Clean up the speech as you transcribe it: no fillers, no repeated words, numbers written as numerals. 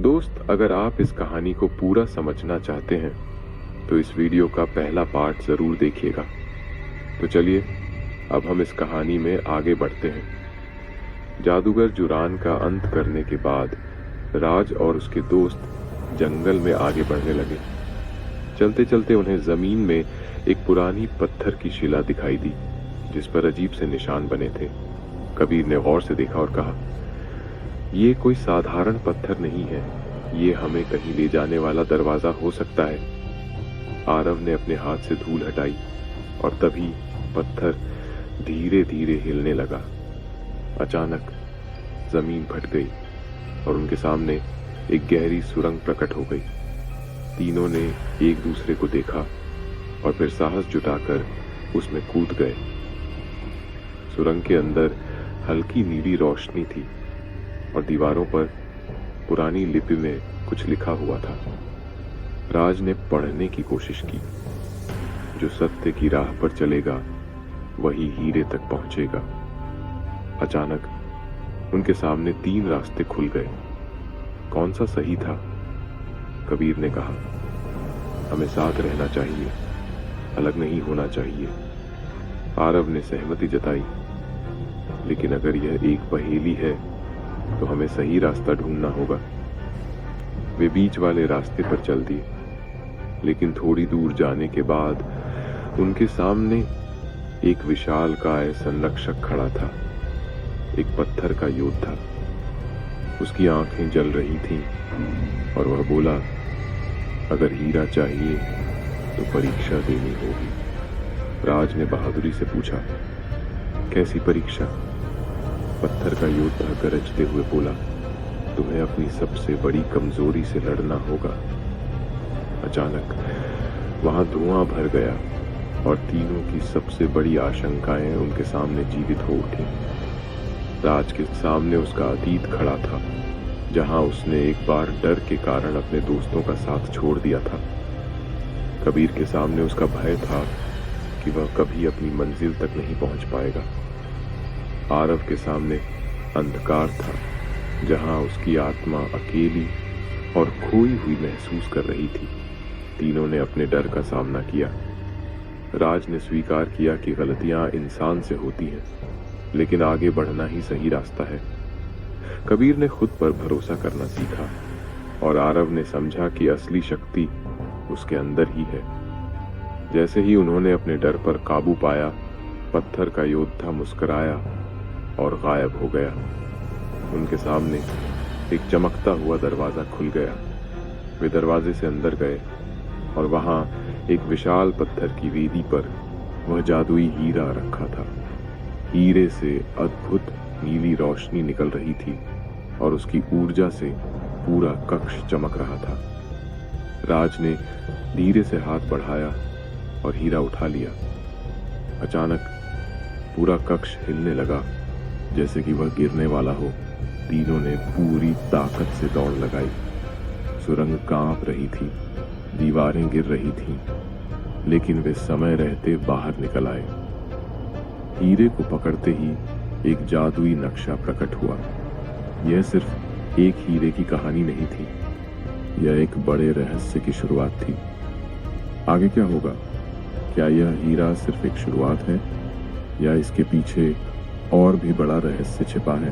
दोस्त, अगर आप इस कहानी को पूरा समझना चाहते हैं तो इस वीडियो का पहला पार्ट जरूर देखिएगा। तो चलिए अब हम इस कहानी में आगे बढ़ते हैं। जादूगर जुरान का अंत करने के बाद राज और उसके दोस्त जंगल में आगे बढ़ने लगे। चलते चलते उन्हें जमीन में एक पुरानी पत्थर की शिला दिखाई दी जिस पर अजीब से निशान बने थे। कबीर ने गौर से देखा और कहा, ये कोई साधारण पत्थर नहीं है, ये हमें कहीं ले जाने वाला दरवाजा हो सकता है। आरव ने अपने हाथ से धूल हटाई और तभी पत्थर धीरे धीरे हिलने लगा। अचानक जमीन फट गई और उनके सामने एक गहरी सुरंग प्रकट हो गई। तीनों ने एक दूसरे को देखा और फिर साहस जुटाकर उसमें कूद गए। सुरंग के अंदर हल्की नीली रोशनी थी और दीवारों पर पुरानी लिपि में कुछ लिखा हुआ था। राज ने पढ़ने की कोशिश की, जो सत्य की राह पर चलेगा वही हीरे तक पहुंचेगा। अचानक उनके सामने 3 रास्ते खुल गए। कौन सा सही था? कबीर ने कहा, हमें साथ रहना चाहिए, अलग नहीं होना चाहिए। आरव ने सहमति जताई, लेकिन अगर यह एक पहेली है तो हमें सही रास्ता ढूंढना होगा। वे बीच वाले रास्ते पर चल दिए, लेकिन थोड़ी दूर जाने के बाद उनके सामने एक विशालकाय संरक्षक खड़ा था, एक पत्थर का योद्धा। उसकी आंखें जल रही थीं और वह बोला, अगर हीरा चाहिए तो परीक्षा देनी होगी। राज ने बहादुरी से पूछा, कैसी परीक्षा? पत्थर का योद्धा गरजते हुए बोला, तुम्हें अपनी सबसे बड़ी कमजोरी से लड़ना होगा। अचानक वहां धुआं भर गया और तीनों की सबसे बड़ी आशंकाएं उनके सामने जीवित हो उठी। राज के सामने उसका अतीत खड़ा था, जहां उसने एक बार डर के कारण अपने दोस्तों का साथ छोड़ दिया था। कबीर के सामने उसका भय था कि वह कभी अपनी मंजिल तक नहीं पहुंच पाएगा। आरव के सामने अंधकार था, जहां उसकी आत्मा अकेली और खोई हुई महसूस कर रही थी। तीनों ने अपने डर का सामना किया। राज ने स्वीकार किया कि गलतियां इंसान से होती हैं, लेकिन आगे बढ़ना ही सही रास्ता है। कबीर ने खुद पर भरोसा करना सीखा और आरव ने समझा कि असली शक्ति उसके अंदर ही है। जैसे ही उन्होंने अपने डर पर काबू पाया, पत्थर का योद्धा मुस्कुराया और गायब हो गया। उनके सामने एक चमकता हुआ दरवाजा खुल गया। वे दरवाजे से अंदर गए और वहां एक विशाल पत्थर की वेदी पर वह जादुई हीरा रखा था। हीरे से अद्भुत नीली रोशनी निकल रही थी और उसकी ऊर्जा से पूरा कक्ष चमक रहा था। राज ने धीरे से हाथ बढ़ाया और हीरा उठा लिया। अचानक पूरा कक्ष हिलने लगा, जैसे कि वह गिरने वाला हो। तीनों ने पूरी ताकत से दौड़ लगाई। सुरंग कांप रही थी, दीवारें गिर रही थीं, लेकिन वे समय रहते बाहर निकल आए। हीरे को पकड़ते ही एक जादुई नक्शा प्रकट हुआ। यह सिर्फ एक हीरे की कहानी नहीं थी, यह एक बड़े रहस्य की शुरुआत थी। आगे क्या होगा? क्या यह हीरा सिर्फ एक शुरुआत है या इसके पीछे और भी बड़ा रहस्य छिपा है?